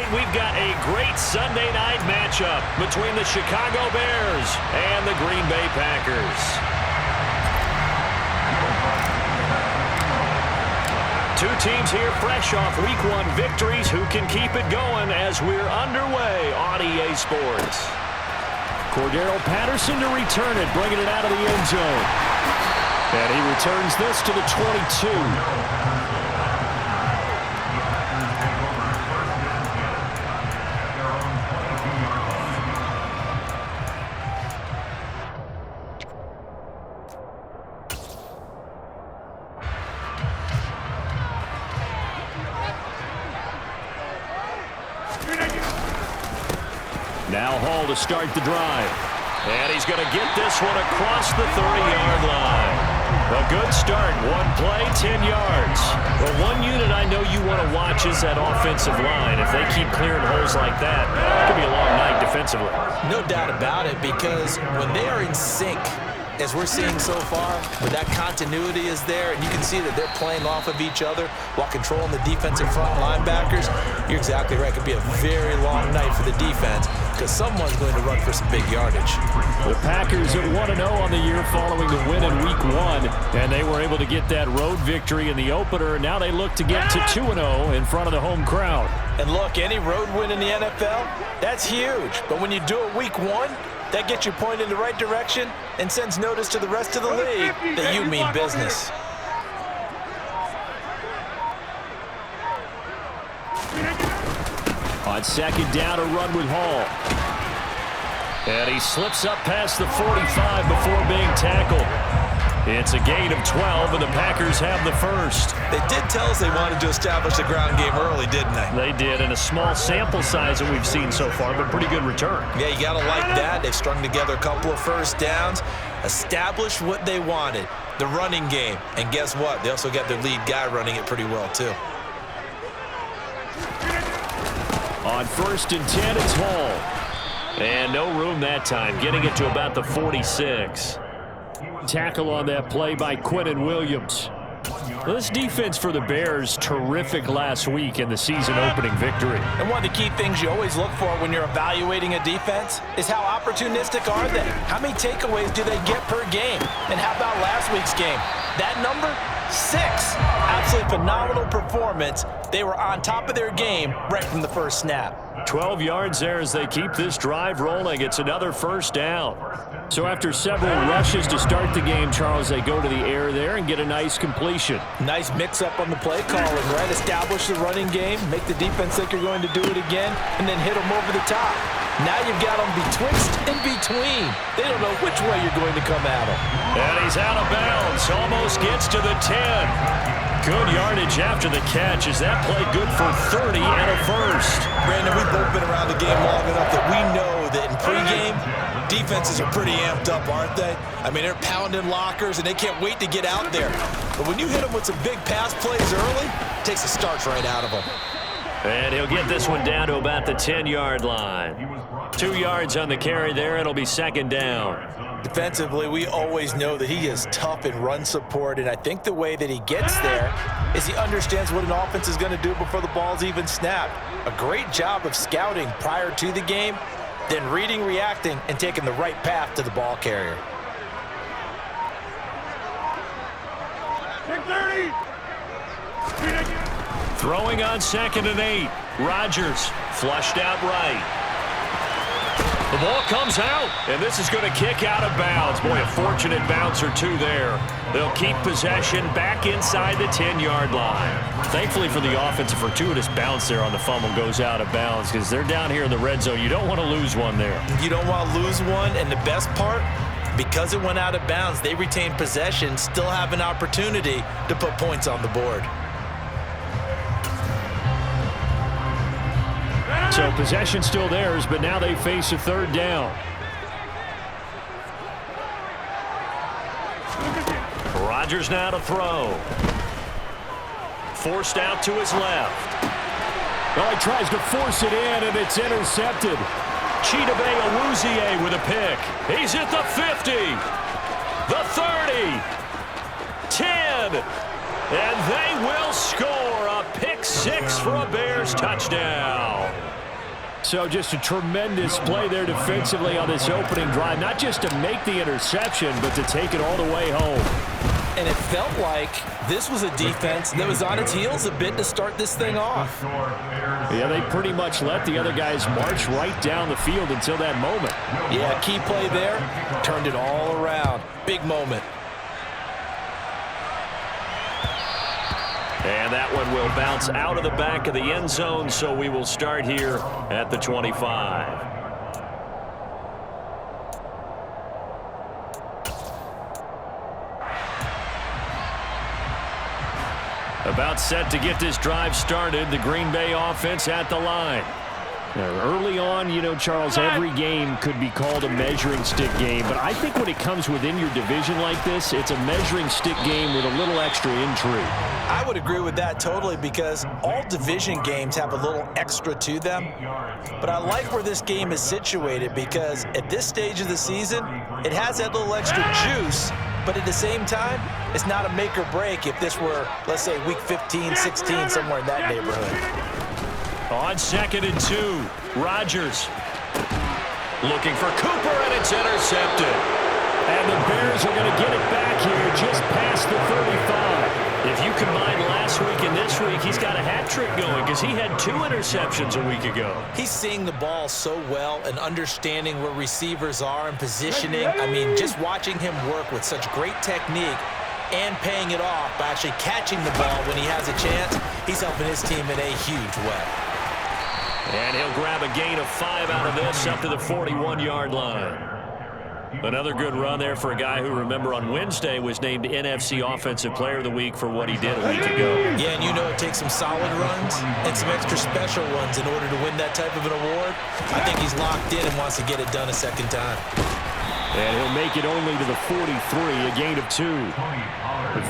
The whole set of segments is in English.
tonight we've got a great Sunday night matchup between the Chicago Bears and the Green Bay Packers. Two teams here fresh off Week 1 victories. Who can keep it going as we're underway on EA Sports? Cordero Patterson to return it, bringing it out of the end zone. And he returns this to the 22. Now Hall to start the drive. And he's going to get this one across the 30-yard line. A good start. One play, 10 yards. Well, one unit I know you want to watch is that offensive line. If they keep clearing holes like that, it could be a long night defensively. No doubt about it, because when they are in sync, as we're seeing so far, when that continuity is there, and you can see that they're playing off of each other while controlling the defensive front linebackers, you're exactly right. It could be a very long night for the defense because someone's going to run for some big yardage. The Packers at 1-0 on the year following the win in Week 1, and they were able to get that road victory in the opener. Now they look to get to 2-0 in front of the home crowd. And look, any road win in the NFL, that's huge. But when you do it Week 1, that gets you pointed in the right direction and sends notice to the rest of the league that you mean business. On second down, a run with Hall. And he slips up past the 45 before being tackled. It's a gain of 12, and the Packers have the first. They did tell us they wanted to establish the ground game early, didn't they? They did, in a small sample size that we've seen so far, but pretty good return. Yeah, you got to like that. They've strung together a couple of first downs, established what they wanted, the running game. And guess what? They also got their lead guy running it pretty well, too. On 1st and 10, it's Hall. And no room that time, getting it to about the 46. Tackle on that play by Quinnen Williams. Well, this defense for the Bears, terrific last week in the season-opening victory. And one of the key things you always look for when you're evaluating a defense is how opportunistic are they? How many takeaways do they get per game? And how about last week's game? That number? 6. Absolutely phenomenal performance. They were on top of their game right from the first snap. 12 yards there as they keep this drive rolling. It's another first down. So after several rushes to start the game, Charles, they go to the air there and get a nice completion. Nice mix-up on the play calling, right? Establish the running game, make the defense think you're going to do it again, and then hit them over the top. Now you've got them betwixt and between. They don't know which way you're going to come at them. And he's out of bounds. Almost gets to the 10. Good yardage after the catch. Is that play good for 30 and a first? Brandon, we've both been around the game long enough that we know that in pregame, defenses are pretty amped up, aren't they? I mean, they're pounding lockers, and they can't wait to get out there. But when you hit them with some big pass plays early, it takes the starch right out of them. And he'll get this one down to about the 10-yard line. 2 yards on the carry there. It'll be second down. Defensively, we always know that he is tough in run support, and I think the way that he gets there is he understands what an offense is going to do before the ball's even snapped. A great job of scouting prior to the game, then reading, reacting, and taking the right path to the ball carrier. 30. Throwing on 2nd and 8. Rodgers flushed out right. The ball comes out, and this is going to kick out of bounds. Boy, a fortunate bounce or two there. They'll keep possession back inside the 10-yard line. Thankfully for the offense, a fortuitous bounce there on the fumble goes out of bounds because they're down here in the red zone. You don't want to lose one there. You don't want to lose one, and the best part, because it went out of bounds, they retain possession, still have an opportunity to put points on the board. So possession still theirs, but now they face a third down. Rodgers now to throw. Forced out to his left. Well, he tries to force it in, and it's intercepted. Chidobe Awuzie with a pick. He's at the 50, the 30, 10, and they will score a pick six for a Bears touchdown. So just a tremendous play there defensively on this opening drive. Not just to make the interception, but to take it all the way home. And it felt like this was a defense that was on its heels a bit to start this thing off. Yeah, they pretty much let the other guys march right down the field until that moment. Yeah, key play there, turned it all around. Big moment. And that one will bounce out of the back of the end zone, so we will start here at the 25. About set to get this drive started, the Green Bay offense at the line. Now, early on, you know, Charles, every game could be called a measuring stick game, but I think when it comes within your division like this, it's a measuring stick game with a little extra intrigue. I would agree with that totally because all division games have a little extra to them. But I like where this game is situated because at this stage of the season, it has that little extra juice, but at the same time, it's not a make or break if this were, let's say, week 15, 16, somewhere in that neighborhood. On 2nd and 2, Rodgers looking for Cooper, and it's intercepted. And the Bears are going to get it back here just past the 35. If you combine last week and this week, he's got a hat trick going because he had 2 interceptions a week ago. He's seeing the ball so well and understanding where receivers are and positioning. I mean, just watching him work with such great technique and paying it off by actually catching the ball when he has a chance, he's helping his team in a huge way. And he'll grab a gain of 5 out of this up to the 41-yard line. Another good run there for a guy who, remember, on Wednesday was named NFC Offensive Player of the Week for what he did a week ago. Yeah, and you know it takes some solid runs and some extra special ones in order to win that type of an award. I think he's locked in and wants to get it done a second time. And he'll make it only to the 43, a gain of 2.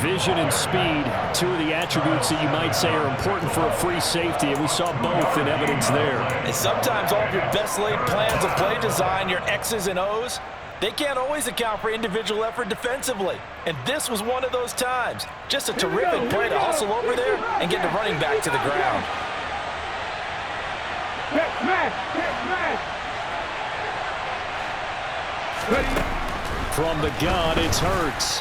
Vision and speed, 2 of the attributes that you might say are important for a free safety, and we saw both in evidence there. And sometimes all of your best laid plans of play design, your X's and O's, they can't always account for individual effort defensively. And this was one of those times. Just a terrific play to hustle over there and get the running back to the ground. From the gun, it's Hurts.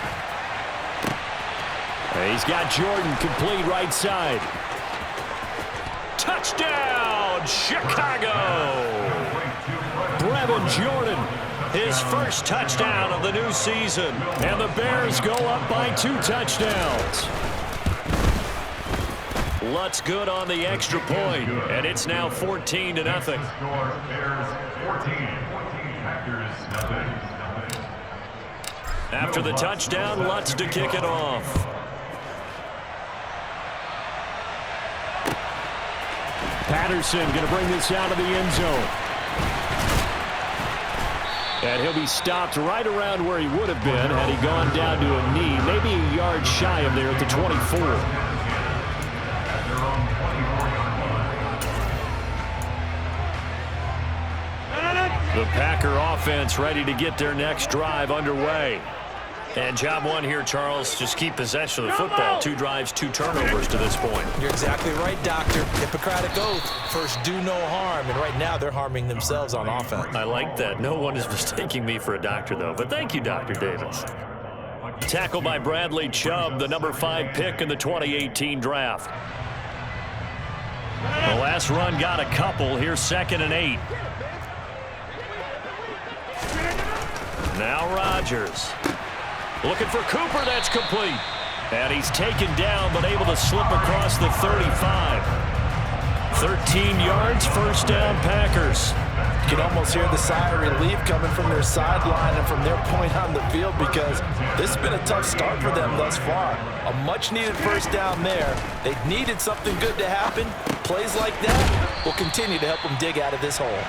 He's got Jordan complete right side. Touchdown, Chicago! Brevin Jordan, his first touchdown of the new season. And the Bears go up by 2 touchdowns. Lutz good on the extra point, and it's now 14-0. After the touchdown, Lutz to kick it off. Patterson going to bring this out of the end zone. And he'll be stopped right around where he would have been had he gone down to a knee, maybe a yard shy of there at the 24. The Packer offense ready to get their next drive underway. And job one here, Charles, just keep possession of the football. 2 drives, 2 turnovers to this point. You're exactly right, Doctor. Hippocratic oath. First, do no harm. And right now, they're harming themselves on offense. I like that. No one is mistaking me for a doctor, though. But thank you, Dr. Davis. Tackled by Bradley Chubb, the number 5 pick in the 2018 draft. The last run got a couple. Here's 2nd and 8. Now Rodgers. Looking for Cooper, that's complete. And he's taken down, but able to slip across the 35. 13 yards, first down, Packers. You can almost hear the sigh of relief coming from their sideline and from their point on the field because this has been a tough start for them thus far. A much-needed first down there. They needed something good to happen. Plays like that will continue to help them dig out of this hole.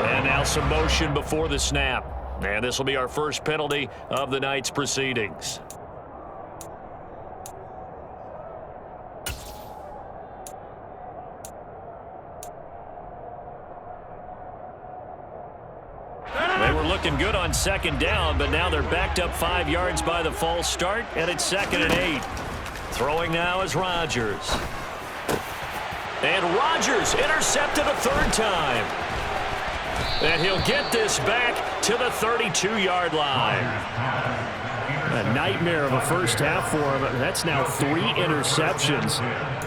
And now some motion before the snap. And this will be our first penalty of the night's proceedings. They were looking good on second down, but now they're backed up 5 yards by the false start, and it's 2nd and 8. Throwing now is Rodgers. And Rodgers intercepted a 3rd time. And he'll get this back to the 32-yard line. A nightmare of a first half for him. That's now 3 interceptions.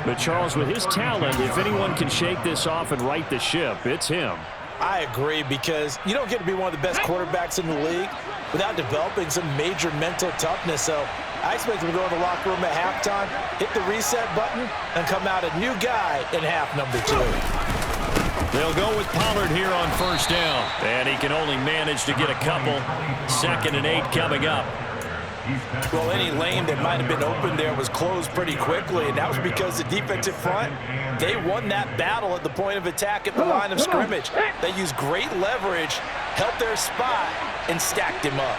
But, Charles, with his talent, if anyone can shake this off and right the ship, it's him. I agree, because you don't get to be one of the best quarterbacks in the league without developing some major mental toughness. So I expect him to go in the locker room at halftime, hit the reset button, and come out a new guy in half number 2. They'll go with Pollard here on first down. And he can only manage to get a couple. 2nd and 8 coming up. Well, any lane that might have been open there was closed pretty quickly, and that was because the defensive front, they won that battle at the point of attack at the line of scrimmage. They used great leverage, helped their spot, and stacked him up.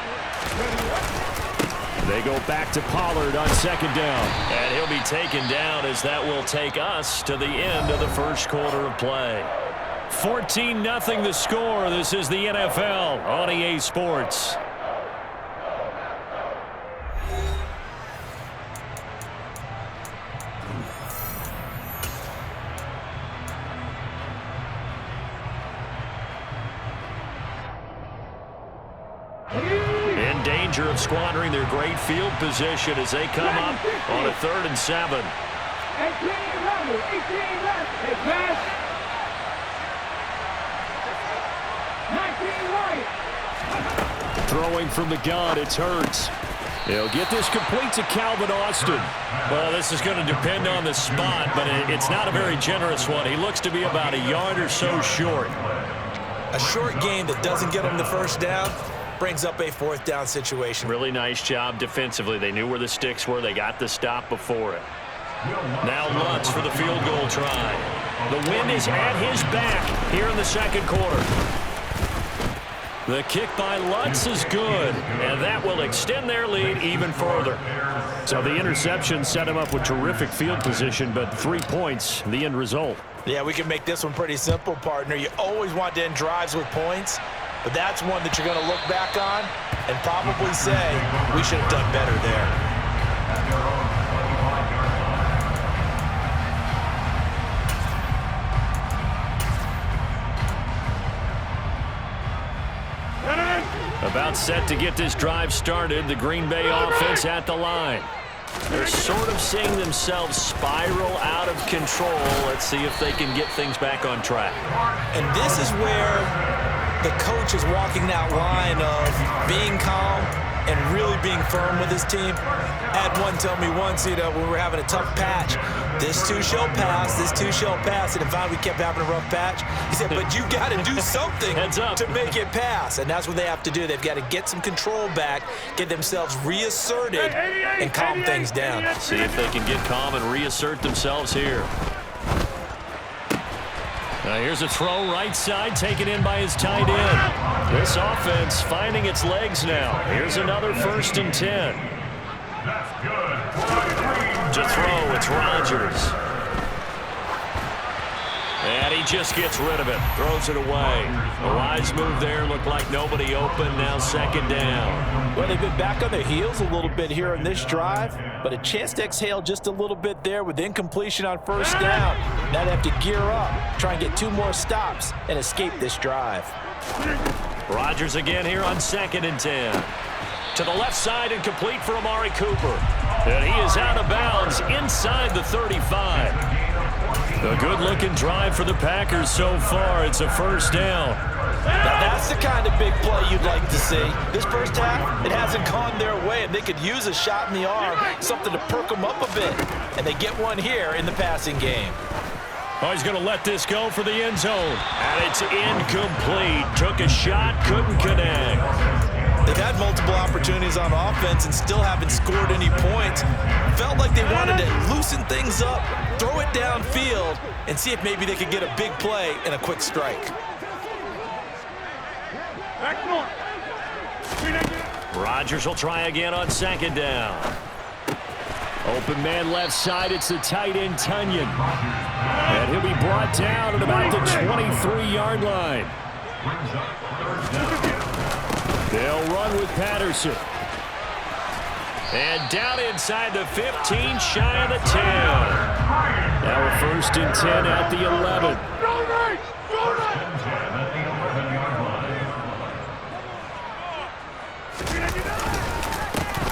They go back to Pollard on 2nd down. And he'll be taken down as that will take us to the end of the first quarter of play. 14-0 the score. This is the NFL on EA Sports. In danger of squandering their great field position as they come up on a 3rd and 7. 18 left. They pass. 19 right. Throwing from the gun, it's Hurts. He'll get this complete to Calvin Austin. Well, this is going to depend on the spot, but it's not a very generous one. He looks to be about a yard or so short. A short game that doesn't get him the first down brings up a 4th down situation. Really nice job defensively. They knew where the sticks were. They got the stop before it. Now Lutz for the field goal try. The wind is at his back here in the 2nd quarter. The kick by Lutz is good, and that will extend their lead even further. So the interception set him up with terrific field position, but 3 points, the end result. Yeah, we can make this one pretty simple, partner. You always want to end drives with points, but that's one that you're going to look back on and probably say, we should have done better there. About set to get this drive started, the Green Bay offense at the line. They're sort of seeing themselves spiral out of control. Let's see if they can get things back on track. And this is where the coach is walking that line of being calm and really being firm with his team. I had one tell me once, when we were having a tough patch, this too shall pass, this too shall pass. And if we kept having a rough patch, he said, but you got to do something to make it pass. And that's what they have to do. They've got to get some control back, get themselves reasserted, and calm things down. See if they can get calm and reassert themselves here. Now here's a throw right side taken in by his tight end. This offense finding its legs now. Here's another 1st and 10. To throw, it's Rodgers. And he just gets rid of it. Throws it away. A wise move there. Looked like nobody open. Now 2nd down. Well, they've been back on their heels a little bit here on this drive, but a chance to exhale just a little bit there with incompletion on 1st down. Now they have to gear up, try and get 2 more stops, and escape this drive. Rodgers again here on 2nd and 10. To the left side and complete for Amari Cooper. And he is out of bounds inside the 35. A good-looking drive for the Packers so far. It's a 1st down. Now that's the kind of big play you'd like to see. This first half, it hasn't gone their way, and they could use a shot in the arm, something to perk them up a bit. And they get one here in the passing game. Oh, he's going to let this go for the end zone. And it's incomplete. Took a shot, couldn't connect. They've had multiple opportunities on offense and still haven't scored any points. Felt like they wanted to loosen things up, throw it downfield, and see if maybe they could get a big play and a quick strike. Rodgers will try again on 2nd down. Open man left side, it's the tight end Tunyon. And he'll be brought down at about the 23-yard line. They'll run with Patterson. And down inside the 15, shy of the 10. Now a 1st and 10 at the 11.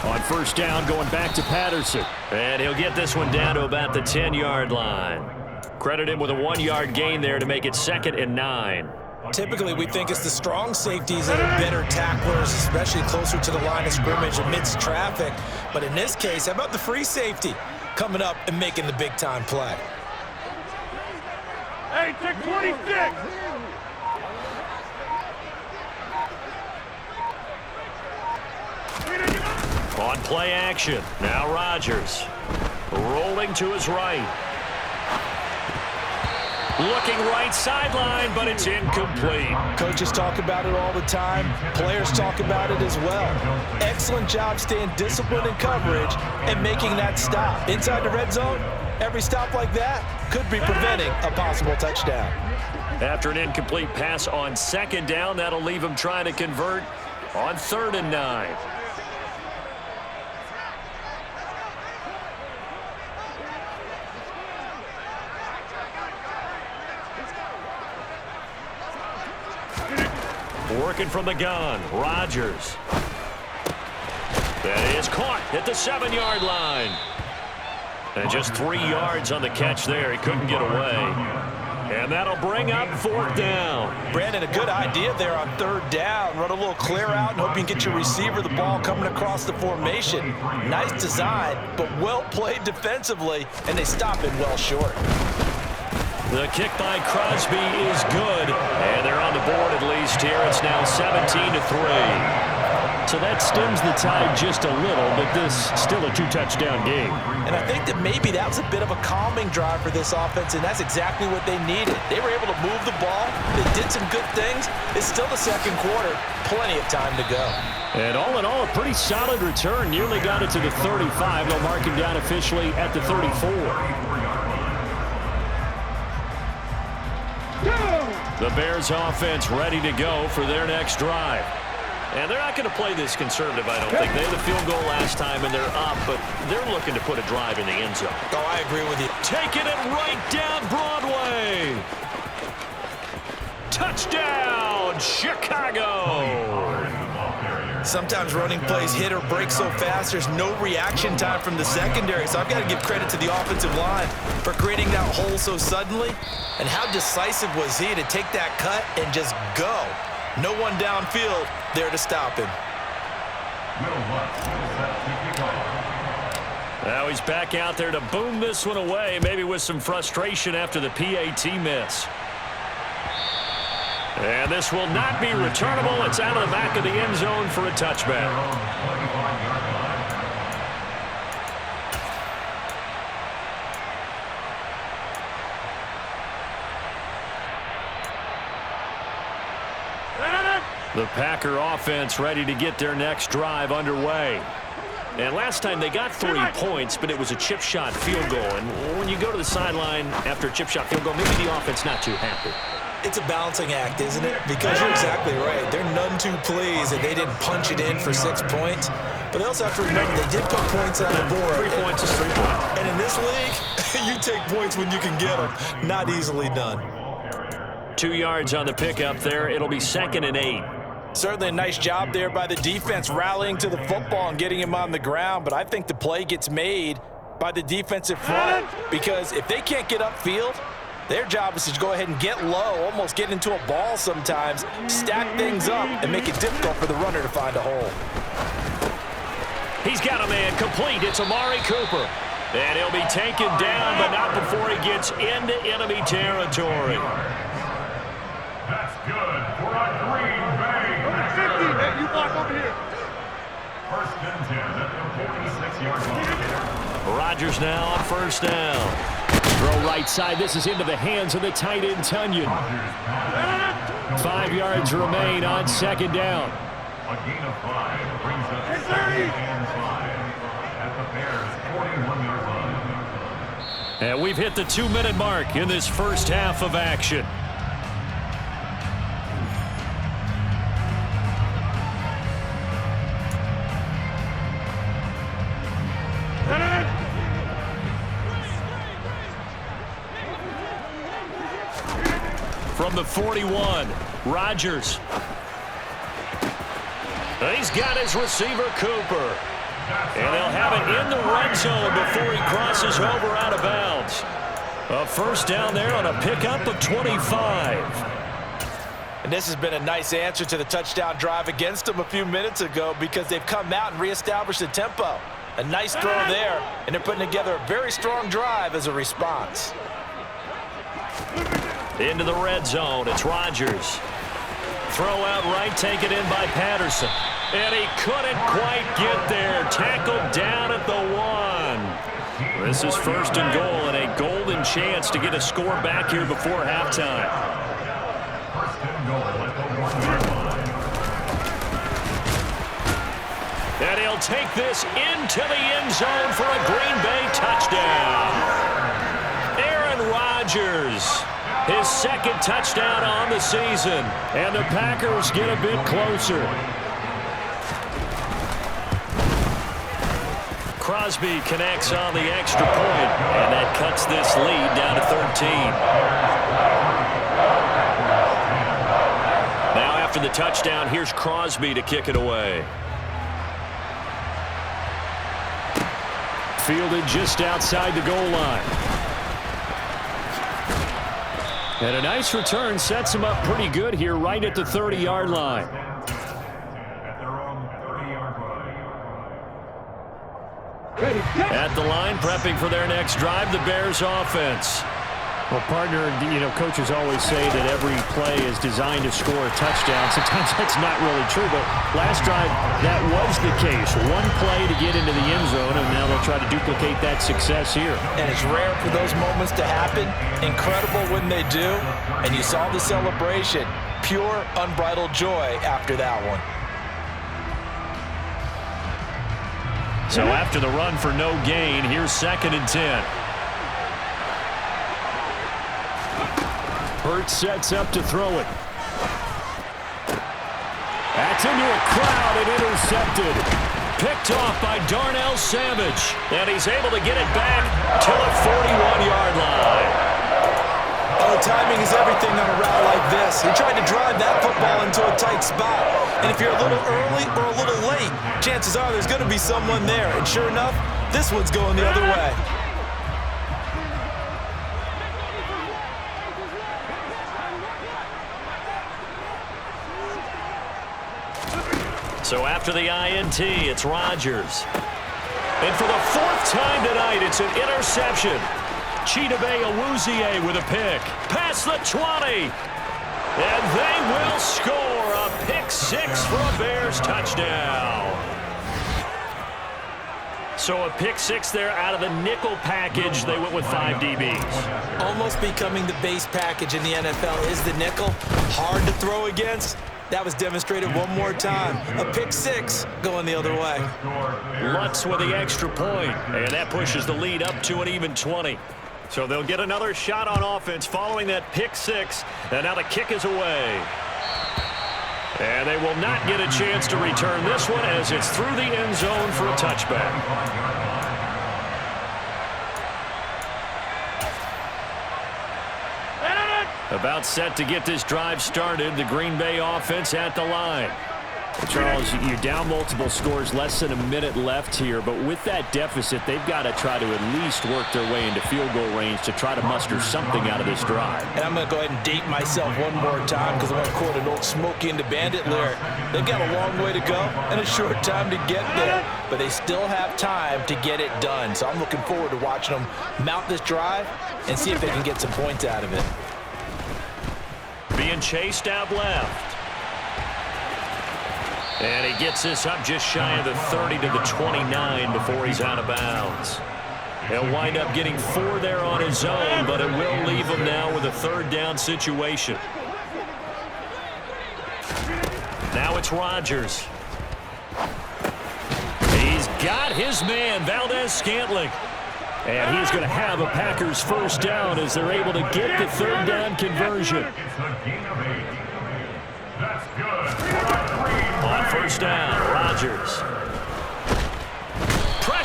On 1st down, going back to Patterson. And he'll get this one down to about the 10-yard line. Credit him with a 1-yard gain there to make it 2nd and 9. Typically, we think it's the strong safeties that are better tacklers, especially closer to the line of scrimmage amidst traffic. But in this case, how about the free safety coming up and making the big-time play? Hey, take 26! On play action, now Rodgers. Rolling to his right. Looking right sideline, but it's incomplete. Coaches talk about it all the time. Players talk about it as well. Excellent job staying disciplined in coverage and making that stop. Inside the red zone, every stop like that could be preventing a possible touchdown. After an incomplete pass on 2nd down, that'll leave him trying to convert on 3rd and 9. Working from the gun, Rodgers. That is caught at the 7-yard line. And just 3 yards on the catch there. He couldn't get away. And that'll bring up 4th down. Brandon, a good idea there on 3rd down. Run a little clear out and hope you can get your receiver the ball coming across the formation. Nice design, but well played defensively, and they stop it well short. The kick by Crosby is good, and they're on the board at least here. It's now 17-3. So that stems the tide just a little, but this still a 2-touchdown game. And I think that maybe that was a bit of a calming drive for this offense, and that's exactly what they needed. They were able to move the ball. They did some good things. It's still the 2nd quarter. Plenty of time to go. And all in all, a pretty solid return. Nearly got it to the 35. They'll mark him down officially at the 34. The Bears offense ready to go for their next drive. And they're not going to play this conservative, I don't think. They had the field goal last time, and they're up, but they're looking to put a drive in the end zone. Oh, I agree with you. Taking it right down Broadway. Touchdown, Chicago. Sometimes running plays hit or break so fast, there's no reaction time from the secondary. So I've got to give credit to the offensive line for creating that hole so suddenly. And how decisive was he to take that cut and just go? No one downfield there to stop him. Now he's back out there to boom this one away, maybe with some frustration after the PAT miss. And this will not be returnable. It's out of the back of the end zone for a touchback. The Packer offense ready to get their next drive underway. And last time they got 3 points, but it was a chip shot field goal. And when you go to the sideline after a chip shot field goal, maybe the offense not too happy. It's a balancing act, isn't it? Because you're exactly right. They're none too pleased that they didn't punch it in for 6 points. But they also have to remember they did put points on the board. 3 points is 3 points. And in this league, you take points when you can get them. Not easily done. 2 yards on the pickup there. It'll be 2nd and 8. Certainly a nice job there by the defense rallying to the football and getting him on the ground. But I think the play gets made by the defensive front. Because if they can't get upfield, their job is to go ahead and get low, almost get into a ball sometimes, stack things up, and make it difficult for the runner to find a hole. He's got a man complete. It's Amari Cooper. And he'll be taken down, but not before he gets into enemy territory. That's good for a Green Bay. Number 50, man, you block over here. 1st and 10 at the 46-yard line. Rodgers now on 1st down. Throw right side. This is into the hands of the tight end, Tunyon. 5 yards remain on 2nd down. A gain of 5 brings up 2nd and 5 at the Bears' 41-yard line. And we've hit the 2-minute mark in this first half of action. from the 41. Rodgers. He's got his receiver, Cooper. And they'll have it in the red zone before he crosses over out of bounds. A first down there on a pickup of 25. And this has been a nice answer to the touchdown drive against them a few minutes ago because they've come out and reestablished the tempo. A nice throw there, and they're putting together a very strong drive as a response. Into the red zone, it's Rodgers. Throw out right, taken in by Patterson. And he couldn't quite get there. Tackled down at the 1. This is first and goal and a golden chance to get a score back here before halftime. First and goal at the 1-yard line. And he'll take this into the end zone for a Green Bay touchdown. Aaron Rodgers, his second touchdown on the season. And the Packers get a bit closer. Crosby connects on the extra point, and that cuts this lead down to 13. Now after the touchdown, here's Crosby to kick it away. Fielded just outside the goal line. And a nice return sets him up pretty good here right at the 30-yard line. At the line, prepping for their next drive, the Bears offense. Well, partner, coaches always say that every play is designed to score a touchdown. Sometimes that's not really true, but last drive, that was the case. One play to get into the end zone, and now they'll try to duplicate that success here. And it's rare for those moments to happen. Incredible when they do. And you saw the celebration. Pure, unbridled joy after that one. So after the run for no gain, here's 2nd and 10. Hurts sets up to throw it. That's into a crowd and intercepted. Picked off by Darnell Savage. And he's able to get it back to the 41-yard line. Oh, timing is everything on a route like this. He tried to drive that football into a tight spot. And if you're a little early or a little late, chances are there's going to be someone there. And sure enough, this one's going the other way. So after the INT, it's Rodgers. And for the 4th time tonight, it's an interception. Chidobe Awuzie with a pick. Past the 20. And they will score a pick 6 for a Bears touchdown. So a pick 6 there out of the nickel package. They went with 5 DBs. Almost becoming the base package in the NFL is the nickel. Hard to throw against. That was demonstrated one more time. A pick 6 going the other way. Lutz with the extra point, and that pushes the lead up to an even 20. So they'll get another shot on offense following that pick 6, and now the kick is away. And they will not get a chance to return this one as it's through the end zone for a touchback. About set to get this drive started. The Green Bay offense at the line. Charles, you're down multiple scores, less than a minute left here, but with that deficit, they've got to try to at least work their way into field goal range to try to muster something out of this drive. And I'm going to go ahead and date myself one more time because I'm going to quote an old Smokey and the Bandit lyric. They've got a long way to go and a short time to get there, but they still have time to get it done. So I'm looking forward to watching them mount this drive and see if they can get some points out of it. Being chased out left. And he gets this up just shy of the 30 to the 29 before he's out of bounds. He'll wind up getting 4 there on his own, but it will leave him now with a 3rd down situation. Now it's Rodgers. He's got his man, Valdez-Scantling. And he's going to have a Packers 1st down as they're able to get the 3rd down conversion. That's good. On 1st down, Rodgers.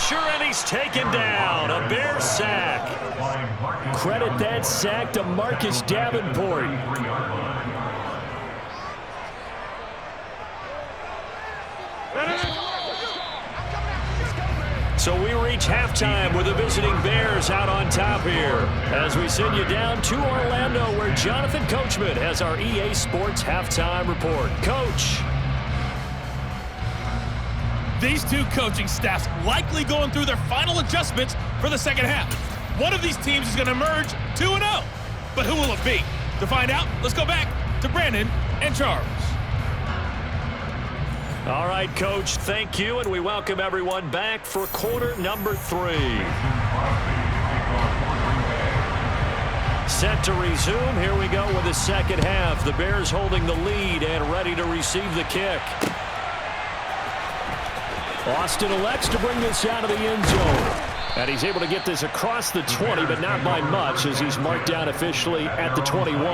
pressure, and he's taken down. A Bears sack. Credit that sack to Marcus Davenport. So we reach halftime with the visiting Bears out on top here as we send you down to Orlando where Jonathan Coachman has our EA Sports halftime report. Coach. These two coaching staffs likely going through their final adjustments for the second half. One of these teams is going to emerge 2-0. But who will it be? To find out, let's go back to Brandon and Charles. All right, Coach, thank you, and we welcome everyone back for quarter number 3. Set to resume. Here we go with the second half. The Bears holding the lead and ready to receive the kick. Austin elects to bring this out of the end zone. And he's able to get this across the 20, but not by much as he's marked down officially at the 21.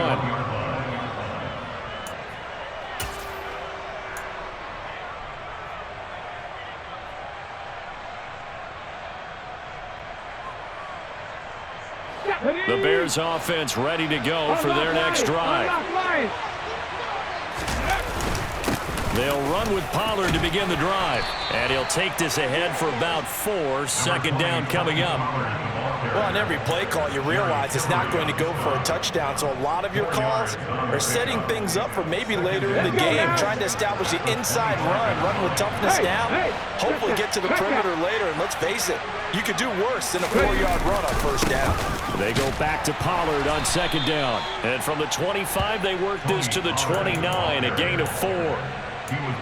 The Bears offense ready to go for their next drive. They'll run with Pollard to begin the drive. And he'll take this ahead for about 4. Second down coming up. Well, on every play call, you realize it's not going to go for a touchdown. So a lot of your calls are setting things up for maybe later in the game, trying to establish the inside run with toughness now. Hopefully get to the perimeter later. And let's face it, you could do worse than a 4-yard run on first down. They go back to Pollard on second down. And from the 25, they work this to the 29, a gain of 4.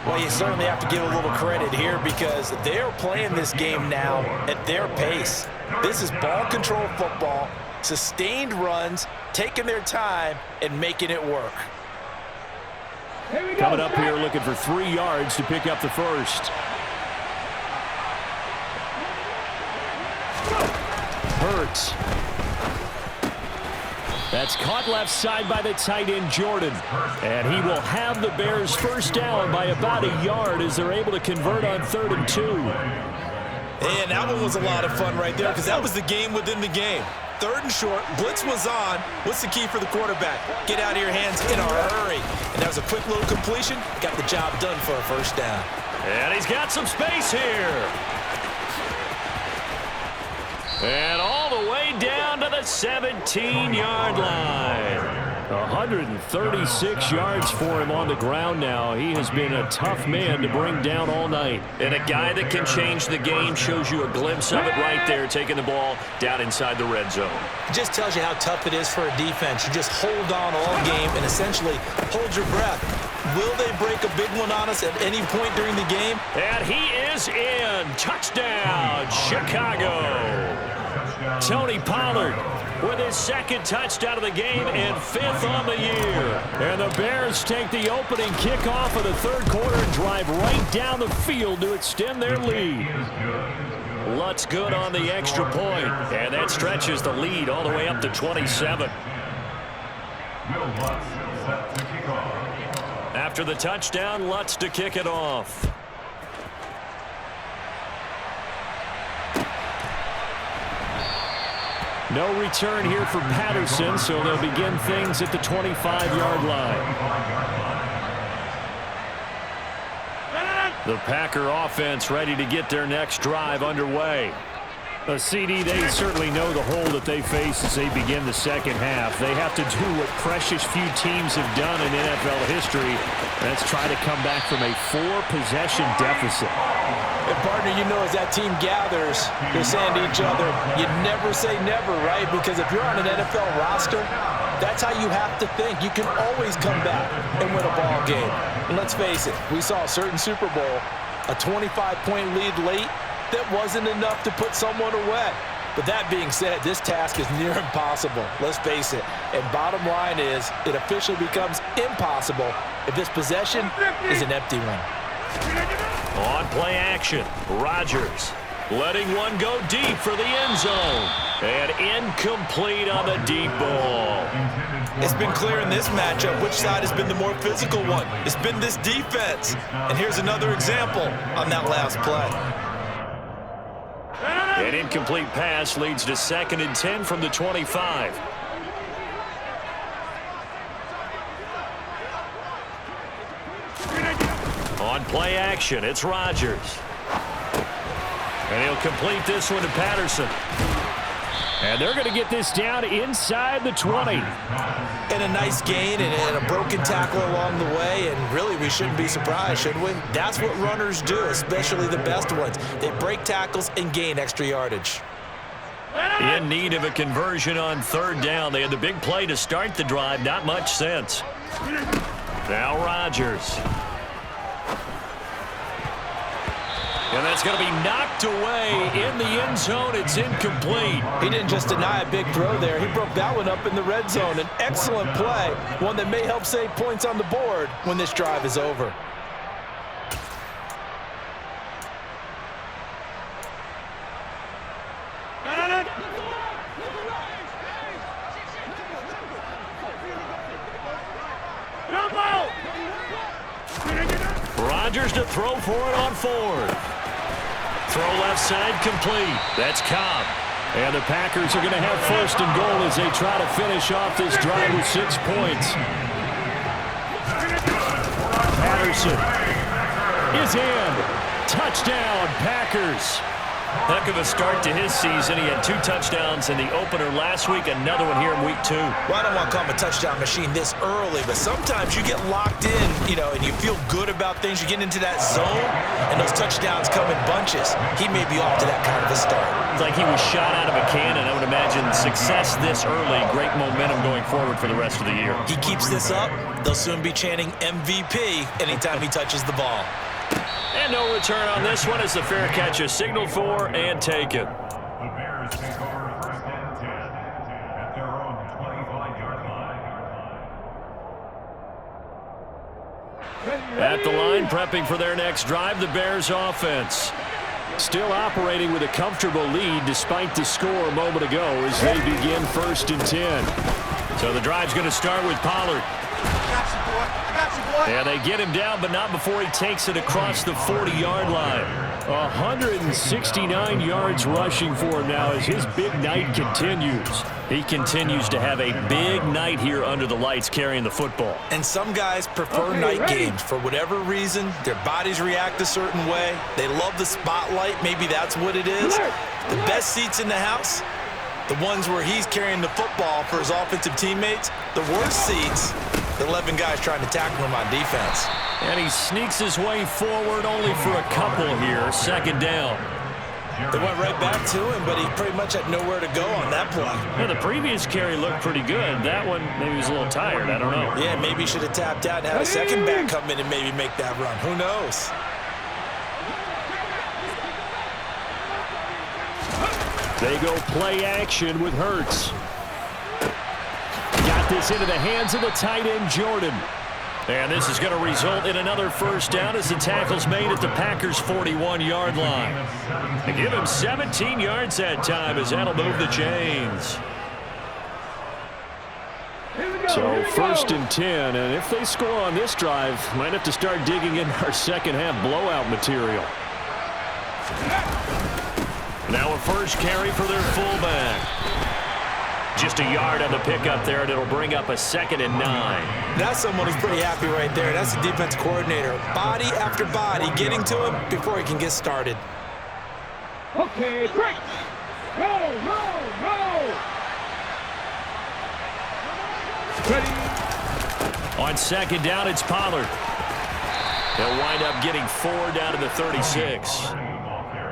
Well, you certainly have to give a little credit here because they're playing this game now at their pace. This is ball control football, sustained runs, taking their time, and making it work. Coming up here looking for 3 yards to pick up the first. Hurts. That's caught left side by the tight end, Jordan. And he will have the Bears first down by about a yard as they're able to convert on 3rd and 2. And that one was a lot of fun right there because that was the game within the game. 3rd and short, blitz was on. What's the key for the quarterback? Get out of your hands in a hurry. And that was a quick little completion. Got the job done for a first down. And he's got some space here. And all the way down to the 17-yard line. 136 yards for him on the ground now. He has been a tough man to bring down all night. And a guy that can change the game, shows you a glimpse of it right there, taking the ball down inside the red zone. It just tells you how tough it is for a defense. You just hold on all game and essentially hold your breath. Will they break a big one on us at any point during the game? And he is in. Touchdown, Chicago. Tony Pollard with his 2nd touchdown of the game and 5th on the year. And the Bears take the opening kickoff of the 3rd quarter and drive right down the field to extend their lead. Lutz good on the extra point, and that stretches the lead all the way up to 27. After the touchdown, Lutz to kick it off. No return here for Patterson, so they'll begin things at the 25-yard line. The Packer offense ready to get their next drive underway. A CD, they certainly know the hole that they face as they begin the second half. They have to do what precious few teams have done in NFL history. That's try to come back from a 4-possession deficit. And partner, you know, as that team gathers, they're saying to each other, you never say never, right? Because if you're on an NFL roster, that's how you have to think. You can always come back and win a ball game. And let's face it, we saw a certain Super Bowl, a 25-point lead late, that wasn't enough to put someone away. But that being said, this task is near impossible. Let's face it. And bottom line is, it officially becomes impossible if this possession is an empty one. On play action, Rodgers letting one go deep for the end zone. And incomplete on the deep ball. It's been clear in this matchup which side has been the more physical one. It's been this defense. And here's another example on that last play. An incomplete pass leads to 2nd and 10 from the 25. On play action, it's Rodgers. And he'll complete this one to Patterson. And they're going to get this down inside the 20. And a nice gain and a broken tackle along the way. And really, we shouldn't be surprised, should we? That's what runners do, especially the best ones. They break tackles and gain extra yardage. In need of a conversion on 3rd down. They had the big play to start the drive. Not much sense. Now Rodgers. And that's going to be knocked away in the end zone. It's incomplete. He didn't just deny a big throw there. He broke that one up in the red zone. An excellent play, one that may help save points on the board when this drive is over. Rodgers to throw for it on 4th. Throw left side complete. That's Cobb. And the Packers are going to have 1st and goal as they try to finish off this drive with 6 points. Patterson is in. Touchdown, Packers. Heck of a start to his season. He had 2 touchdowns in the opener last week, another one here in week 2. Well, I don't want to call him a touchdown machine this early, but sometimes you get locked in, and you feel good about things. You get into that zone, and those touchdowns come in bunches. He may be off to that kind of a start. It's like he was shot out of a cannon. I would imagine success this early, great momentum going forward for the rest of the year. He keeps this up, they'll soon be chanting MVP anytime he touches the ball. And no return on this one as the fair catch is signaled for and taken. The Bears take over 1st and 10 at their own 25-yard line. At the line, prepping for their next drive, the Bears offense. Still operating with a comfortable lead despite the score a moment ago as they begin 1st and 10. So the drive's going to start with Pollard. Yeah, they get him down, but not before he takes it across the 40-yard line. 169 yards rushing for him now as his big night continues. He continues to have a big night here under the lights carrying the football. And some guys prefer night games. For whatever reason, their bodies react a certain way. They love the spotlight. Maybe that's what it is. The best seats in the house, the ones where he's carrying the football for his offensive teammates. The worst seats, the 11 guys trying to tackle him on defense. And he sneaks his way forward only for a couple here. 2nd down. They went right back to him, but he pretty much had nowhere to go on that play. Yeah, the previous carry looked pretty good. That one, maybe he was a little tired. I don't know. Yeah, maybe he should have tapped out and had a second back come in and maybe make that run. Who knows? They go play action with Hurts. Got this into the hands of the tight end, Jordan. And this is going to result in another 1st down as the tackle's made at the Packers' 41-yard line. They give him 17 yards that time as that'll move the chains. So 1st and 10, and if they score on this drive, might have to start digging in our second-half blowout material. Now a 1st carry for their fullback. Just a yard on the pickup there, and it'll bring up a 2nd and 9. That's someone who's pretty happy right there. That's the defense coordinator. Body after body getting to him before he can get started. Okay, break. Roll. Ready. On 2nd down, it's Pollard. They'll wind up getting 4 down to the 36.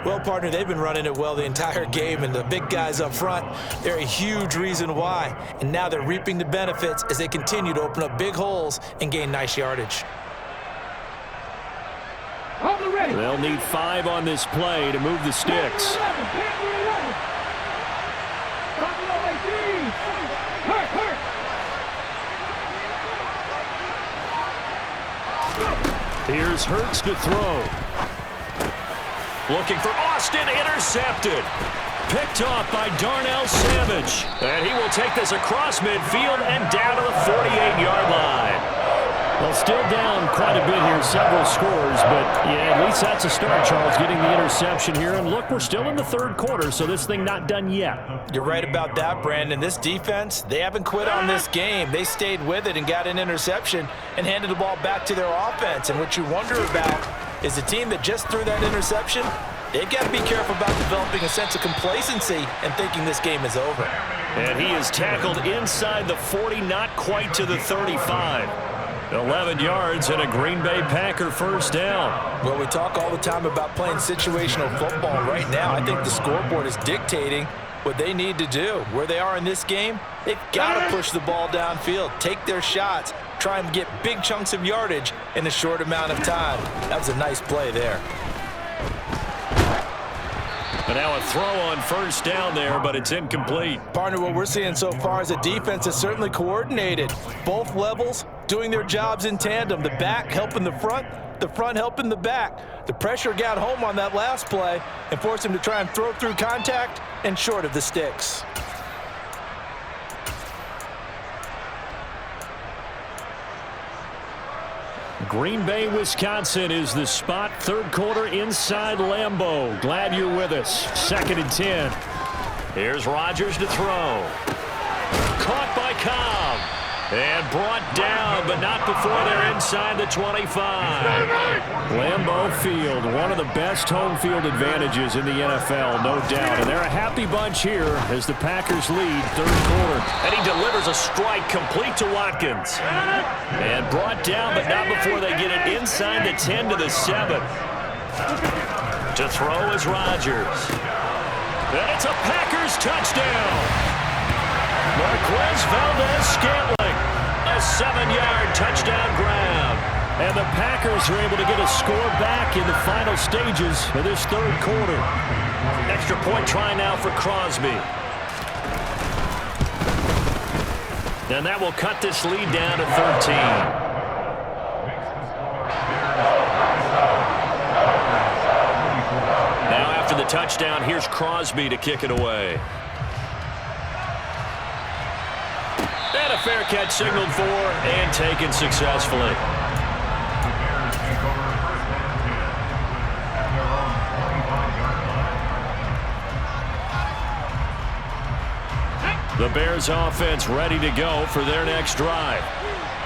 Well, partner, they've been running it well the entire game, and the big guys up front, they're a huge reason why. And now they're reaping the benefits as they continue to open up big holes and gain nice yardage. They'll need 5 on this play to move the sticks. Here's Hurts to throw. Looking for Austin, intercepted. Picked off by Darnell Savage. And he will take this across midfield and down to the 48-yard line. Well, still down quite a bit here, several scores, but yeah, at least that's a start, Charles, getting the interception here. And look, we're still in the third quarter, so this thing not done yet. You're right about that, Brandon. This defense, they haven't quit on this game. They stayed with it and got an interception and handed the ball back to their offense. And what you wonder about is the team that just threw that interception, they've got to be careful about developing a sense of complacency and thinking this game is over. And he is tackled inside the 40, not quite to the 35. 11 yards and a Green Bay Packer first down. Well, we talk all the time about playing situational football. Right now, I think the scoreboard is dictating what they need to do. Where they are in this game, they've got to push the ball downfield, take their shots, try and get big chunks of yardage in a short amount of time. That was a nice play there. And now a throw on first down there, but it's incomplete. Partner, what we're seeing so far is a defense that's certainly coordinated. Both levels doing their jobs in tandem. The back helping the front helping the back. The pressure got home on that last play and forced him to try and throw through contact and short of the sticks. Green Bay, Wisconsin is the spot. Third quarter inside Lambeau. Glad you're with us. 2nd and 10. Here's Rodgers to throw. Caught by Cobb. And brought down, but not before they're inside the 25. Lambeau Field, one of the best home field advantages in the NFL, no doubt. And they're a happy bunch here as the Packers lead third quarter. And he delivers a strike complete to Watkins. And brought down, but not before they get it inside the 10 to the 7. To throw is Rodgers. And it's a Packers touchdown. Marquez Valdez-Scantling. A 7-yard touchdown grab. And the Packers are able to get a score back in the final stages of this third quarter. Extra point try now for Crosby. And that will cut this lead down to 13. Now after the touchdown, here's Crosby to kick it away. And a fair catch signaled for and taken successfully. The Bears offense ready to go for their next drive.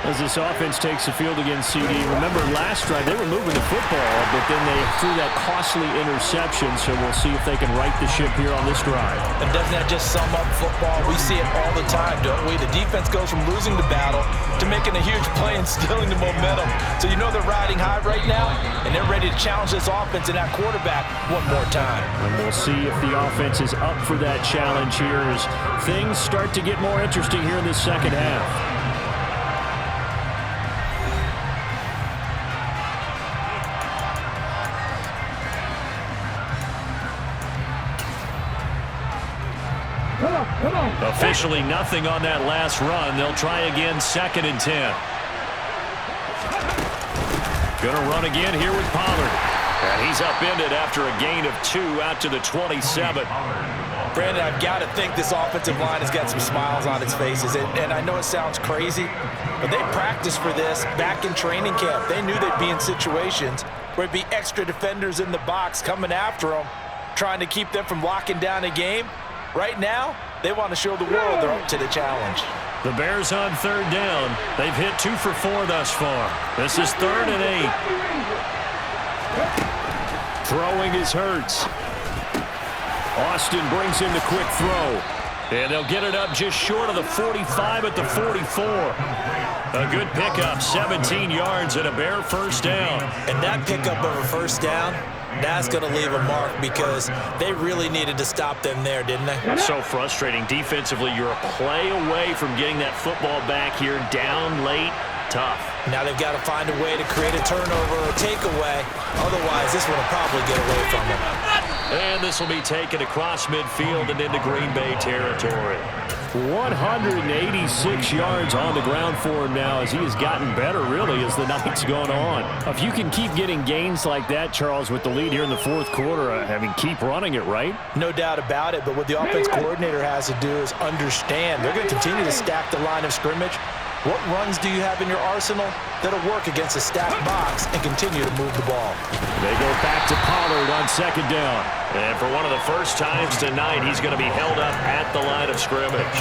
As this offense takes the field against CD, remember last drive they were moving the football, but then they threw that costly interception, so we'll see if they can right the ship here on this drive. And doesn't that just sum up football? We see it all the time, don't we? The defense goes from losing the battle to making a huge play and stealing the momentum. So you know they're riding high right now, and they're ready to challenge this offense and that quarterback one more time. And we'll see if the offense is up for that challenge here as things start to get more interesting here in the second half. Officially nothing on that last run. They'll try again, 2nd and 10. Gonna run again here with Pollard. And he's upended after a gain of 2 out to the 27. Brandon, I've got to think this offensive line has got some smiles on its faces. And I know it sounds crazy, but they practiced for this back in training camp. They knew they'd be in situations where it'd be extra defenders in the box coming after them, trying to keep them from locking down a game. Right now, they want to show the world they're up to the challenge. The Bears on third down. They've hit 2 for 4 thus far. This is 3rd and 8. Throwing is Hurts. Austin brings in the quick throw. And they'll get it up just short of the 45 at the 44. A good pickup, 17 yards and a Bear first down. And that pickup of a first down, that's going to leave a mark because they really needed to stop them there, didn't they? So frustrating. Defensively, you're a play away from getting that football back here, down late, tough. Now they've got to find a way to create a turnover or takeaway. Otherwise, this one will probably get away from them. And this will be taken across midfield and into Green Bay territory. 186 yards on the ground for him now as he has gotten better, really, as the night's gone on. If you can keep getting gains like that, Charles, with the lead here in the fourth quarter, I mean, keep running it, right? No doubt about it, but what the offense coordinator has to do is understand. They're going to continue to stack the line of scrimmage, What runs do you have in your arsenal that'll work against a stacked box and continue to move the ball? They go back to Pollard on second down. And for one of the first times tonight, he's going to be held up at the line of scrimmage.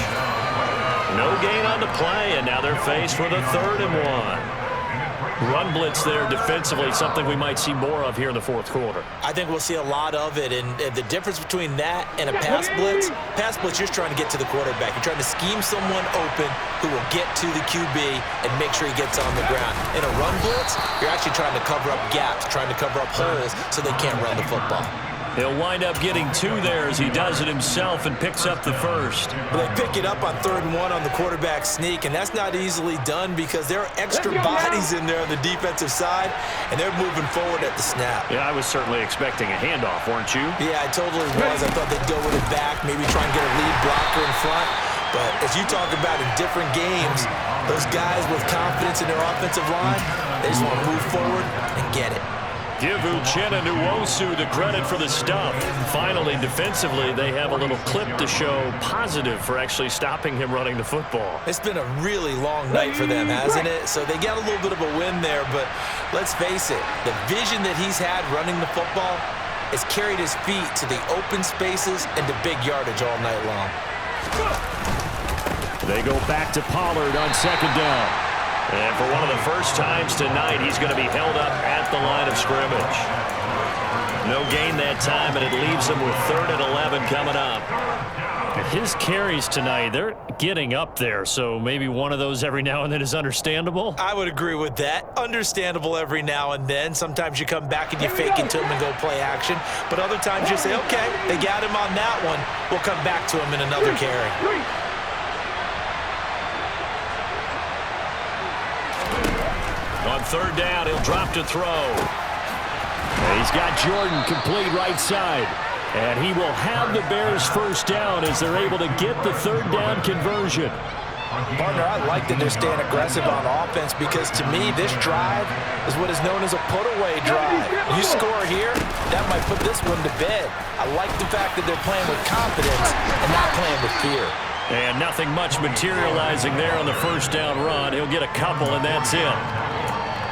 No gain on the play, and now they're faced with a 3rd and 1. Run blitz there defensively, something we might see more of here in the fourth quarter. I think we'll see a lot of it, and the difference between that and a pass blitz, you're just trying to get to the quarterback. You're trying to scheme someone open who will get to the QB and make sure he gets on the ground. In a run blitz, you're actually trying to cover up gaps, trying to cover up holes so they can't run the football. He'll wind up getting 2 there as he does it himself and picks up the first. But they pick it up on 3rd and 1 on the quarterback sneak, and that's not easily done because there are extra bodies in there on the defensive side, and they're moving forward at the snap. Yeah, I was certainly expecting a handoff, weren't you? Yeah, I totally was. I thought they'd go with it back, maybe try and get a lead blocker in front. But as you talk about in different games, those guys with confidence in their offensive line, they just want to move forward and get it. Give Uchenna Nwosu the credit for the stuff. Finally, defensively, they have a little clip to show positive for actually stopping him running the football. It's been a really long night for them, hasn't it? So they got a little bit of a win there, but let's face it, the vision that he's had running the football has carried his feet to the open spaces and to big yardage all night long. They go back to Pollard on second down. And for one of the first times tonight, he's going to be held up at the line of scrimmage. No gain that time, and it leaves him with 3rd and 11 coming up. His carries tonight, they're getting up there, so maybe one of those every now and then is understandable. I would agree with that. Understandable every now and then. Sometimes you come back and you fake it to him and go play action. But other times you say, okay, they got him on that one. We'll come back to him in another carry. On 3rd down, he'll drop to throw. He's got Jordan complete right side. And he will have the Bears first down as they're able to get the 3rd down conversion. Partner, I like that they're staying aggressive on offense because to me, this drive is what is known as a put-away drive. You score here, that might put this one to bed. I like the fact that they're playing with confidence and not playing with fear. And nothing much materializing there on the first down run. He'll get a couple, and that's it.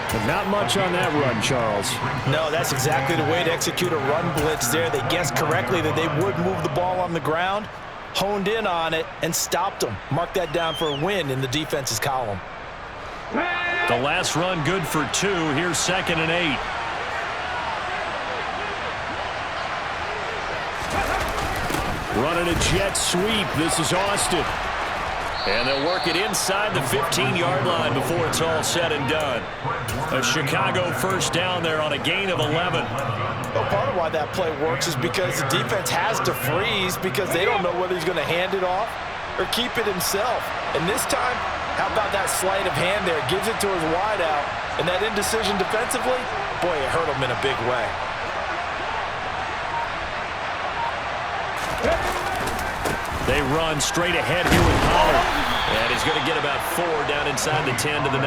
But not much on that run, Charles. No, that's exactly the way to execute a run blitz there. They guessed correctly that they would move the ball on the ground, honed in on it, and stopped them. Mark that down for a win in the defense's column. The last run good for 2. Here's 2nd and 8. Running a jet sweep. This is Austin. And they'll work it inside the 15-yard line before it's all said and done. A Chicago first down there on a gain of 11. Well, part of why that play works is because the defense has to freeze because they don't know whether he's going to hand it off or keep it himself. And this time, how about that sleight of hand there? Gives it to his wideout. And that indecision defensively, boy, it hurt him in a big way. They run straight ahead here with Pollard. And he's going to get about 4 down inside the 10 to the 9.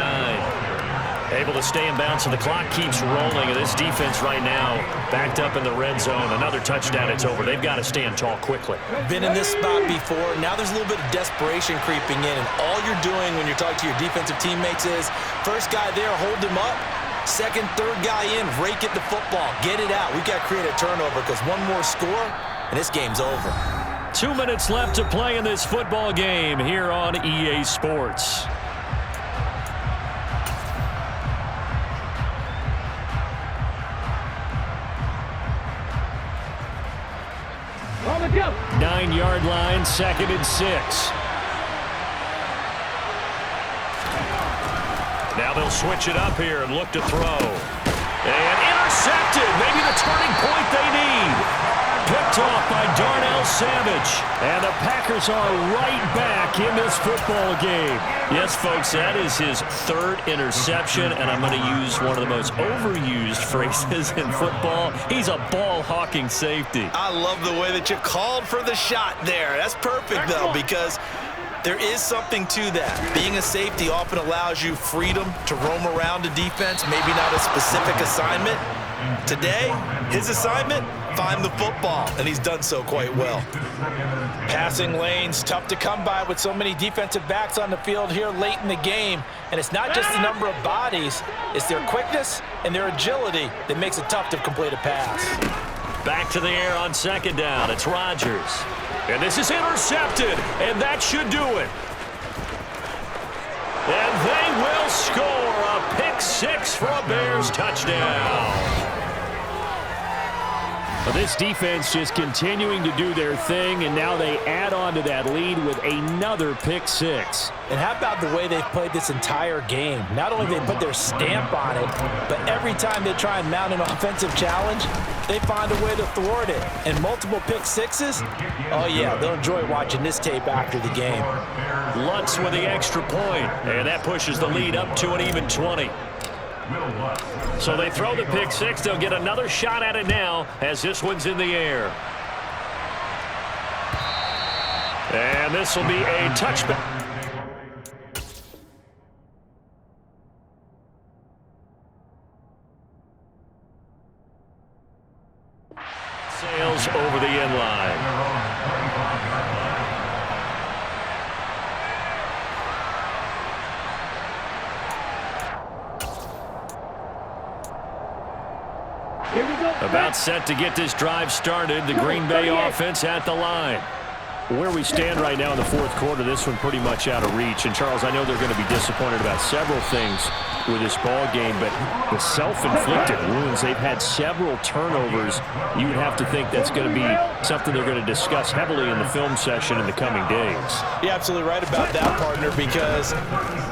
Able to stay in bounds, so the clock keeps rolling. And this defense right now backed up in the red zone. Another touchdown, it's over. They've got to stand tall quickly. Been in this spot before. Now there's a little bit of desperation creeping in. And all you're doing when you're talking to your defensive teammates is, first guy there, hold him up. Second, third guy in, rake at the football. Get it out. We've got to create a turnover because one more score, and this game's over. 2 minutes left to play in this football game here on EA Sports. On the jump. 9-yard line, 2nd and 6. Now they'll switch it up here and look to throw. And intercepted. Maybe the turning point they need. Picked off by Darnell Savage. And the Packers are right back in this football game. Yes, folks, that is his 3rd interception, and I'm going to use one of the most overused phrases in football. He's a ball-hawking safety. I love the way that you called for the shot there. That's perfect, though, because there is something to that. Being a safety often allows you freedom to roam around a defense, maybe not a specific assignment. Today, his assignment, find the football, and he's done so quite well. Passing lanes, tough to come by with so many defensive backs on the field here late in the game. And it's not just the number of bodies, it's their quickness and their agility that makes it tough to complete a pass. Back to the air on second down. It's Rodgers. And this is intercepted, and that should do it. And they will score a pick-6 for a Bears touchdown. Well, this defense just continuing to do their thing, and now they add on to that lead with another pick-6. And how about the way they've played this entire game? Not only they put their stamp on it, but every time they try and mount an offensive challenge, they find a way to thwart it. And multiple pick-6s, oh yeah, they'll enjoy watching this tape after the game. Lutz with the extra point, and that pushes the lead up to an even 20. So they throw the pick-6. They'll get another shot at it now as this one's in the air. And this will be a touchback. Sails over the end line. About set to get this drive started. The Green Bay offense at the line. Where we stand right now in the fourth quarter, this one pretty much out of reach. And, Charles, I know they're going to be disappointed about several things with this ball game, but the self-inflicted wounds, they've had several turnovers. You would have to think that's going to be something they're going to discuss heavily in the film session in the coming days. You're absolutely right about that, partner, because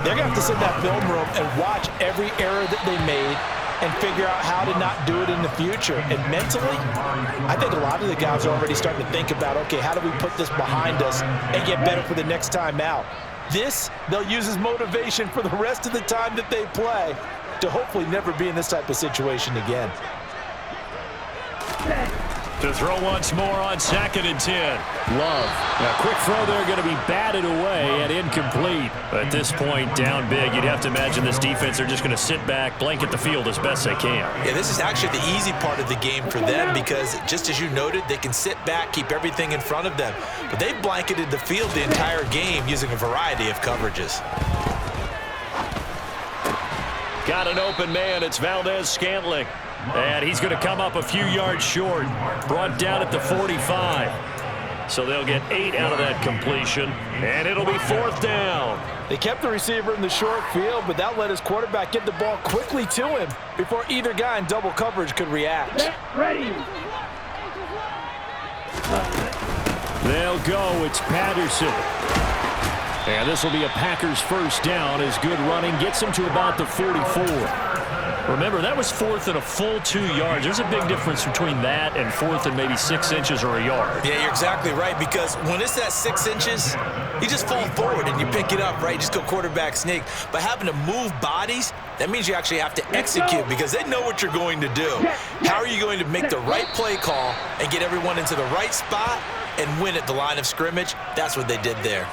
they're going to have to sit in that film room and watch every error that they made and figure out how to not do it in the future. And mentally, I think a lot of the guys are already starting to think about, okay, how do we put this behind us and get better for the next time out? This, they'll use as motivation for the rest of the time that they play to hopefully never be in this type of situation again. To throw once more on 2nd and 10. Love. Now, quick throw there, going to be batted away and incomplete. At this point, down big, you'd have to imagine this defense are just going to sit back, blanket the field as best they can. Yeah, this is actually the easy part of the game for them because, just as you noted, they can sit back, keep everything in front of them. But they've blanketed the field the entire game using a variety of coverages. Got an open man. It's Valdez-Scantling. And he's going to come up a few yards short. Brought down at the 45. So they'll get 8 out of that completion. And it'll be 4th down. They kept the receiver in the short field, but that let his quarterback get the ball quickly to him before either guy in double coverage could react. Ready. They'll go. It's Patterson. And this will be a Packers first down as good running gets them to about the 44. Remember, that was 4th and a full 2 yards. There's a big difference between that and 4th and maybe 6 inches or a yard. Yeah, you're exactly right, because when it's that 6 inches, you just fall forward and you pick it up, right? You just go quarterback sneak. But having to move bodies, that means you actually have to execute because they know what you're going to do. How are you going to make the right play call and get everyone into the right spot and win at the line of scrimmage? That's what they did there.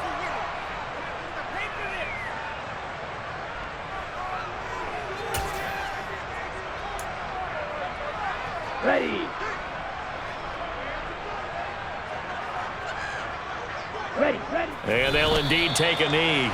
Ready. Ready. And they'll indeed take a knee.